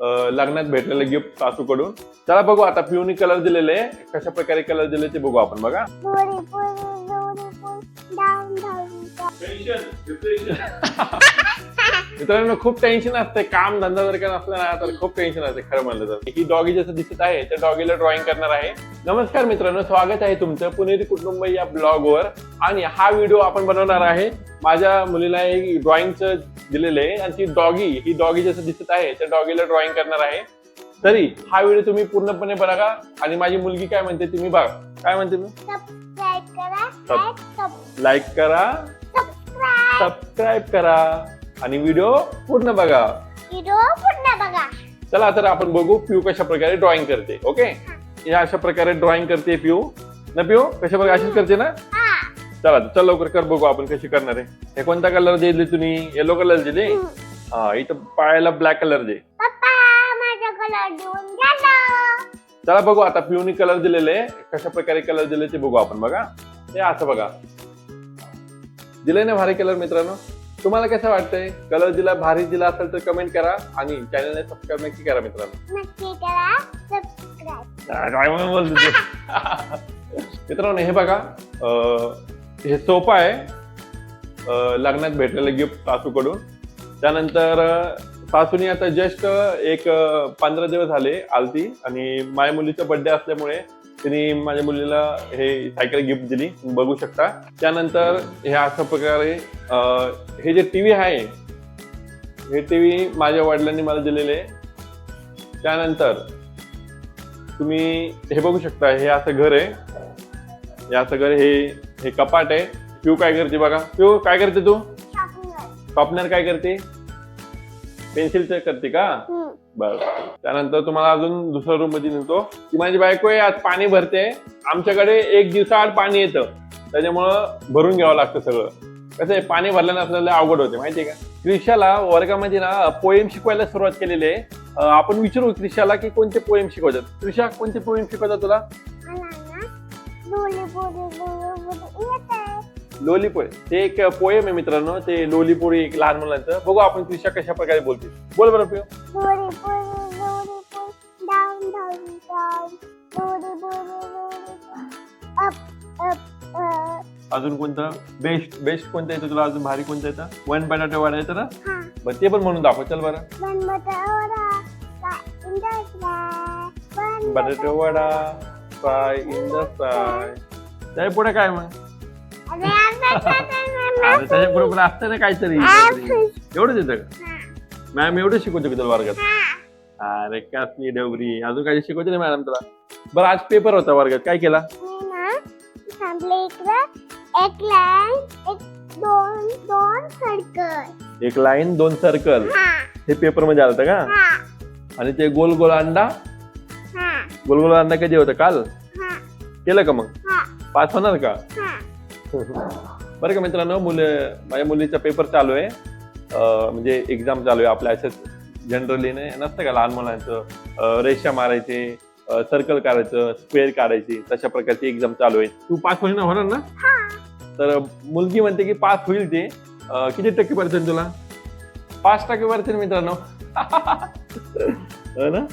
लग्नात भेटलेलं गिफ्ट सासूकडून. चला बघू आता पिऊनी कलर दिलेले, कशा प्रकारे कलर दिले ते बघू आपण. बघा मित्रांनो, खूप टेन्शन असते. काम धंदा जर का नसला ना तर खूप टेन्शन असते खरं म्हणलं तर. ही डॉगी जसं दिसत आहे त्या डॉगीला ड्रॉइंग करणार आहे. नमस्कार मित्रांनो, स्वागत आहे तुमचं पुणेरी कुटुंब या ब्लॉगवर. आणि हा व्हिडिओ आपण बनवणार आहे. माझ्या मुलीला एक ड्रॉइंगचं दिलेलं आहे आणि ही डॉगी जसं दिसत आहे त्या डॉगीला ड्रॉइंग करणार आहे. तरी हा व्हिडिओ तुम्ही पूर्णपणे बघा आणि माझी मुलगी काय म्हणते तुम्ही बघा. काय म्हणते मी? लाईक करा, सबस्क्राईब करा आणि व्हिडिओ पूर्ण बघा. चला तर आपण बघू पिऊ कशा प्रकारे ड्रॉइंग करते. ओके, या अशा प्रकारे ड्रॉइंग करते पिऊ ना. पिऊ कशा प्रकारे अशीच करते ना. चल लवकर कर बघू आपण कशी करणार आहे. हे कोणता कलर दिले तुम्ही? येलो कलर दिले. हा, इथं पायाला ब्लॅक कलर दे. चला बघू आता पिऊनी कलर दिलेले, कशा प्रकारे कलर दिले ते बघू आपण. बघा हे असं बघा दिले ना भारी कलर. मित्रांनो, तुम्हाला कसं वाटतंय? कलर दिला भारी दिला असेल तर कमेंट करा आणि चॅनलला सबस्क्राईब नक्की करा मित्रांनो. काय बोलतो मित्रांनो, हे बघा हे सोफा आहे. लग्नात भेटलेलं गिफ्ट सासूकडून. त्यानंतर सासूनी आता जस्ट एक 15 दिवस झाले आलती आणि माझ्या मुलीचा बर्थडे असल्यामुळे तिने माझ्या मुलीला हे सायकल गिफ्ट दिली, बघू शकता. त्यानंतर हे अशा प्रकारे हे जे टीव्ही आहे हे टीव्ही माझ्या वडिलांनी मला दिलेले. त्यानंतर तुम्ही हे बघू शकता, हे असं घर आहे. हे असं घर, हे कपाट आहे. पिऊ काय करते बघा. पिऊ काय करते तू? शॉर्पनर काय करते? पेन्सिलचं करते का? बरं. त्यानंतर तुम्हाला अजून दुसऱ्या रूम मध्ये नेतो. ती माझी बायको आहे. आज पाणी भरते. आमच्याकडे एक दिवसाआड पाणी येतं, त्याच्यामुळं भरून घ्यावं लागतं सगळं. कसं आहे, पाणी भरलं नसल्याला अवघड होते माहितीये का. क्रिशाला वर्गामध्ये ना पोएम शिकवायला सुरुवात केलेली आहे. आपण विचारू क्रिशाला की कोणते पोएम शिकवतात. क्रिशा, कोणते पोएम शिकवतात तुला? लोलीपोळी, ते एक पोएम आहे मित्रांनो. ते लोलीपोळी एक लहान मुलांचं. बघू आपण क्रिशा कशा प्रकारे बोलते. बोल बरं पिऊ. अजून कोणतं बेस्ट कोणतं येतं तुला? अजून भारी कोणतं येतं? वन बटाटे वडा येतं ना. बरं, ते पण म्हणून दाखव. चल बरं. बटाटे vada fry in the fry. त्या पुढे काय मग? त्याच्या बरोबर असतं ना काहीतरी. एवढंच येतं का? मॅम एवढं शिकवतो की तुला वर्गात? अरे कसली डवरी. अजून काही शिकवते ना मॅडम तुला? बरं, आज पेपर होता वर्गात, काय केला? एक लाईन दोन सर्कल हे पेपर मध्ये आलं का? आणि ते गोल गोल अंडा कधी होतं? काल केलं का? मग पास होणार का? बरं का मित्रांनो, माझ्या मुलीचा पेपर चालू आहे. म्हणजे एक्झाम चालू आहे आपल्या. अशाच जनरली नसतं का लहान मुलांचं, रेषा मारायचे, सर्कल काढायचं, स्क्वेअर काढायची, तशा प्रकारची एक्झाम चालू आहे. तू पास होणार ना? तर मुलगी म्हणते की पास होईल. ते किती टक्के पर्सेंट तुला? 5% मित्रांनो. ना,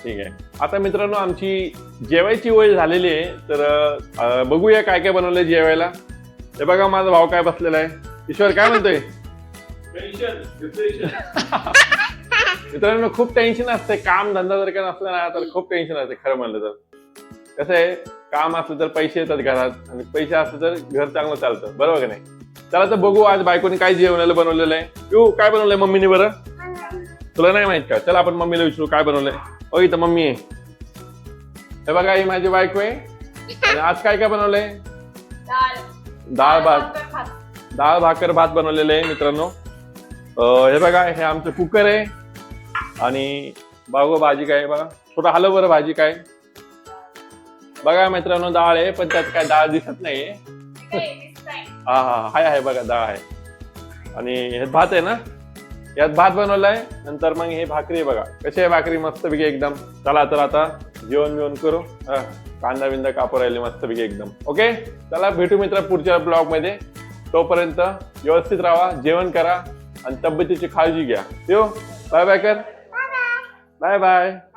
ठीक आहे. आता मित्रांनो, आमची जेवायची वेळ झालेली आहे. तर बघूया काय काय बनवलंय जेवायला. हे बघा माझा भाऊ काय बसलेला आहे. ईश्वर काय म्हणतोय? मित्रांनो, खूप टेन्शन असते. काम धंदा जर का नसला ना तर खूप टेन्शन असते खरं म्हणलं तर. कसं आहे, काम असलं तर पैसे येतात घरात आणि पैसे असले तर घर चांगलं चालतं, बरोबर का नाही? चला तर बघू आज बायकोने काय जेवणाला बनवलेलं आहे. तू काय बनवलंय मम्मीने? बरं, तुला नाही माहित का? चला आपण मम्मीला विचारू काय बनवलंय. ओ, इथं मम्मी आहे. हे बघा, ही माझी बायको आहे. आणि आज काय काय बनवलंय? डाळ भाकर भात बनवलेलं आहे मित्रांनो. हे बघा, हे आमचं कुकर आहे. आणि बागो भाजी काय बघा. थोडं हलव बरं भाजी काय. बघा मित्रांनो, डाळ आहे पण त्यात काय डाळ दिसत नाहीये. हा आहे बघा, डाळ आहे. आणि हे भात आहे ना, यात भात बनवलाय. नंतर मग हे भाकरी बघा कशी आहे. भाकरी मस्तपैकी एकदम. चला तर आता जेवण करू. कांदा बिंदा कापू राहिले मस्तपैकी एकदम. ओके, चला भेटू मित्र पुढच्या ब्लॉग मध्ये. तोपर्यंत व्यवस्थित राहा, जेवण करा आणि तब्येतीची काळजी घ्या. येऊ, बाय बाय कर. Bye bye.